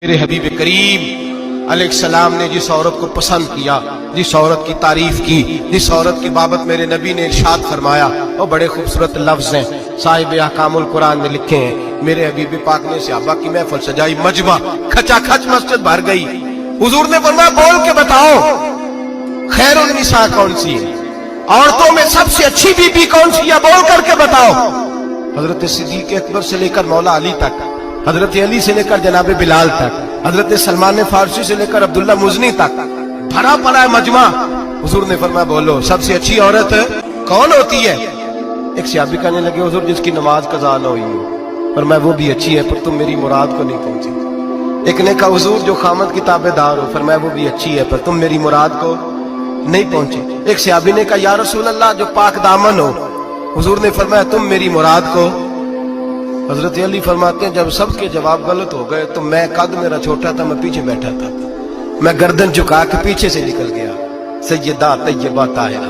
मेरे हबीब करीम अलैहिस्सलाम ने जिस औरत को पसंद किया, जिस औरत की तारीफ की, जिस औरत की बाबत मेरे नबी ने इरशाद फरमाया, वो बड़े खूबसूरत लफ्ज हैं। साहिब अहकामुल कुरान में लिखे हैं, मेरे हबीब पाक ने सहाबा की महफिल सजाई, मजमा खचाखच मस्जिद भर गई। हुजूर ने फरमाया बोल के बताओ खैरुन निसा कौन सी है, औरतों में सबसे अच्छी बीबी कौन सी है, बोल करके बताओ। हजरत सिद्दीक अकबर से लेकर मौला अली तक, हजरत अली से लेकर जनाब बिलाल तक, हजरत सलमान फारसी से लेकर अब्दुल्ला मुजनी तक भरा पड़ा है मजमा। हुजूर ने फरमाया बोलो सबसे अच्छी औरत कौन होती है। एक सहाबी कहने लगे हुजूर जिसकी नमाज कज़ा न हुई हो, और मैं वो भी अच्छी है पर तुम मेरी मुराद को नहीं पहुंची। एक ने कहा हुजूर जो खामद की ताबेदार हो, फरमाया वो भी अच्छी है पर तुम मेरी मुराद को नहीं पहुंचे। एक सहाबी ने कहा या रसूल अल्लाह जो पाक दामन हो, हुजूर ने फरमाया तुम मेरी मुराद को। हजरत अली फरमाते हैं जब सबके जवाब गलत हो गए तो मैं, कद मेरा छोटा था, मैं पीछे बैठा था, मैं गर्दन झुका के पीछे से निकल गया। सैयदा तैयबा ताहिरा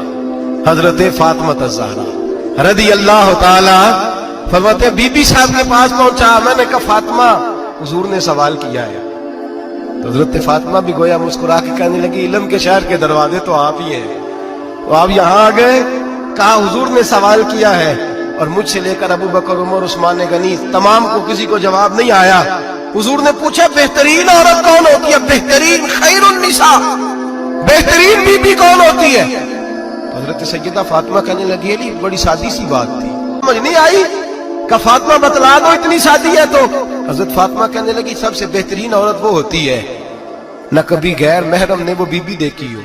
हजरत फातिमा ज़हरा रज़ी अल्लाह ताला फरमाते हैं बीबी साहब के पास पहुंचा। मैंने कहा फातिमा हुजूर ने सवाल किया है। तो हजरत फातिमा भी गोया मुस्कुरा के कहने लगी इल्म के शहर के दरवाजे तो आप ही हैं, तो आप यहाँ आ गए। कहा हुजूर ने सवाल किया है और मुझसे लेकर अबू बकर, उमर, उस्मान गनी तमाम को किसी को जवाब नहीं आया। हुजूर ने पूछा बेहतरीन औरत कौन होती है, बेहतरीन खैरुन निसा, बेहतरीन बीबी कौन होती है। हजरत सैयदा फातिमा कहने लगी अली बड़ी सादी सी बात थी, समझ नहीं आई। का फातिमा बतला दो इतनी सादी है तो। हजरत फातिमा कहने लगी सबसे बेहतरीन औरत वो होती है न कभी गैर महरम ने वो बीबी देखी हो।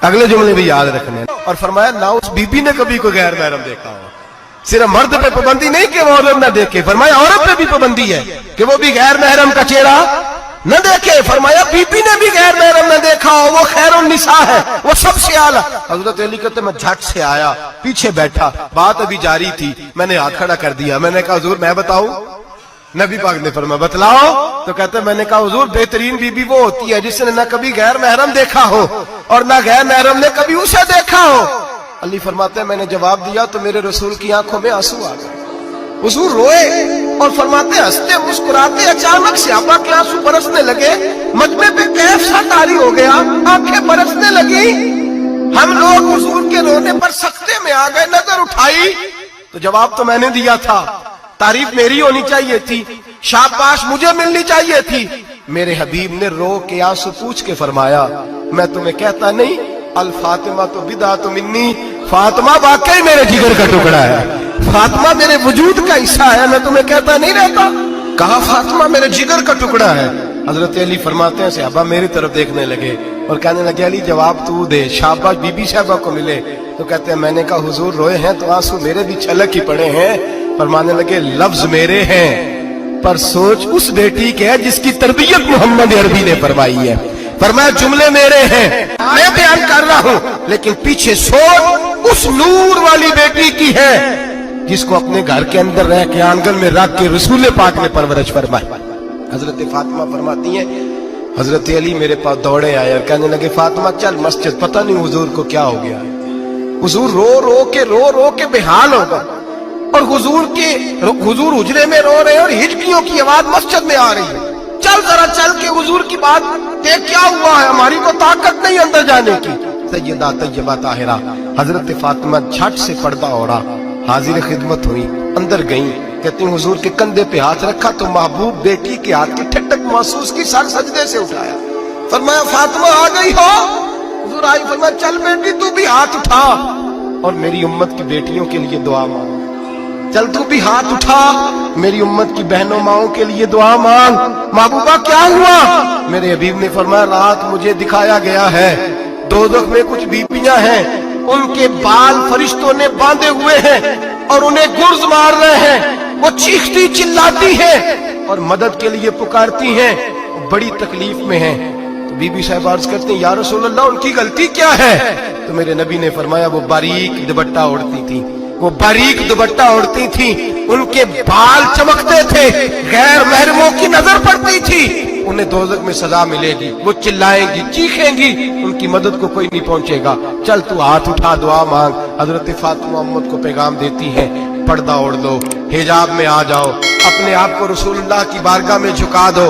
अगले जुमले भी याद रखने। और फरमाया ना उस बीबी ने कभी कोई गैर महरम देखा हो। सिर्फ मर्द पे पाबंदी नहीं कि वो औरत न देखे, फरमाया औरत पे भी पाबंदी है कि वो भी गैर महरम का चेहरा न देखे। फरमाया बीबी ने भी गैर महरम न देखा हो, वो खैरुन निसा है, वो सबसे आला। हजरत अली कहते मैं झट से आया, पीछे बैठा, बात अभी जारी थी, मैंने हाथ खड़ा कर दिया। मैंने कहा हुजूर मैं बताऊं। नबी पाक ने फरमाया बतलाओ। तो कहते मैंने कहा हुजूर बेहतरीन बीबी वो होती है जिसने न कभी गैर महरम देखा हो और न गैर महरम ने कभी उसे देखा हो। अली फरमाते हैं मैंने जवाब दिया तो मेरे रसूल की आंखों में आंसू आ गए। हुजूर रोए और फरमाते हंसते मुस्कुराते अचानक से सहाबा के आंसू बरसने लगे, मजमे पे कैफ सा तारी हो गया, आंखें बरसने लगी। हम लोग हुजूर के रोने पर सख्ते में आ गए। नजर उठाई तो जवाब तो मैंने दिया था, तारीफ मेरी होनी चाहिए थी, शाबाश मुझे मिलनी चाहिए थी। मेरे हबीब ने रो के आंसू पूछ के फरमाया मैं तुम्हें कहता नहीं अल फातिमा तो बिदा तो मिन्नी, फातिमा वाकई मेरे जिगर का टुकड़ा है, फातिमा मेरे वजूद का हिस्सा है, मैं तुम्हें कहता नहीं रहता। कहा फातिमा मेरे जिगर का टुकड़ा है। हजरत अली फरमाते हैं सहाबा मेरी तरफ देखने लगे और कहने लगे अली जवाब तू दे, शाबाश बीबी साहबा को मिले। तो कहते हैं मैंने कहा हुजूर रोए हैं तो आंसू मेरे भी छलक ही पड़े हैं। फरमाने लगे लफ्ज मेरे हैं पर सोच उस बेटी के है जिसकी तरबियत मोहम्मद अरबी ने फरमाई है। फरमाया जुमले मेरे हैं मैं बयान कर रहा हूं लेकिन पीछे सोच उस नूर वाली बेटी की है जिसको अपने घर के अंदर रह के आंगन में रख के रसूल पाक ने परवरिश फरमाई। हजरत फातिमा फरमाती हैं हजरत अली मेरे पास दौड़े आए और कहने लगे फातिमा चल मस्जिद। पता नहीं हुजूर को क्या हो गया, हुजूर रो रो के बेहाल हो गए और हुजूर हुजरे में रो रहे हैं और हिचकियों की आवाज मस्जिद में आ रही है। चल जरा चल के हुजूर की बात देख क्या हुआ है, हमारी को ताकत नहीं अंदर जाने की। सैयदा तैयबा ताहिरा हजरत फातिमा झट से पर्दा ओढ़ा, हाजिर खिदमत हुई, अंदर गई। कहती हुजूर के कंधे पे हाथ रखा तो महबूब बेटी के हाथ की ठंडक महसूस की, सर सजदे से उठाया। फरमाया फातिमा आ गई हो। हुजूर आई। फरमाया चल बेटी तू भी हाथ उठा और मेरी उम्मत की बेटियों के लिए दुआ मांग। चल तू भी हाथ उठा मेरी उम्मत की बहनों माओं के लिए दुआ मांग। महबूबा क्या हुआ। मेरे हबीब ने फरमाया रात मुझे दिखाया गया है दोज़ख में कुछ बीबियां हैं, उनके बाल फरिश्तों ने बांधे हुए हैं और उन्हें गुर्ज मार रहे हैं, वो चीखती चिल्लाती हैं और मदद के लिए पुकारती हैं, बड़ी तकलीफ में हैं। तो बीबी साहब अर्ज करते हैं या रसूल अल्लाह उनकी गलती क्या है। तो मेरे नबी ने फरमाया वो बारीक दुपट्टा ओढ़ती थी, वो बारीक दुपट्टा ओढ़ती थी, उनके बाल चमकते थे, गैर महरमों की नजर पड़ती थी, उन्हें दोज़ख में सजा मिलेगी, वो चिल्लाएंगी चीखेंगी, उनकी मदद को कोई नहीं पहुंचेगा। चल तू हाथ उठा दुआ मांग। हजरत फातिमा उम्मत को पैगाम देती है पर्दा ओढ़ लो, हिजाब में आ जाओ, अपने आप को रसूलुल्लाह की बारगाह में झुका दो।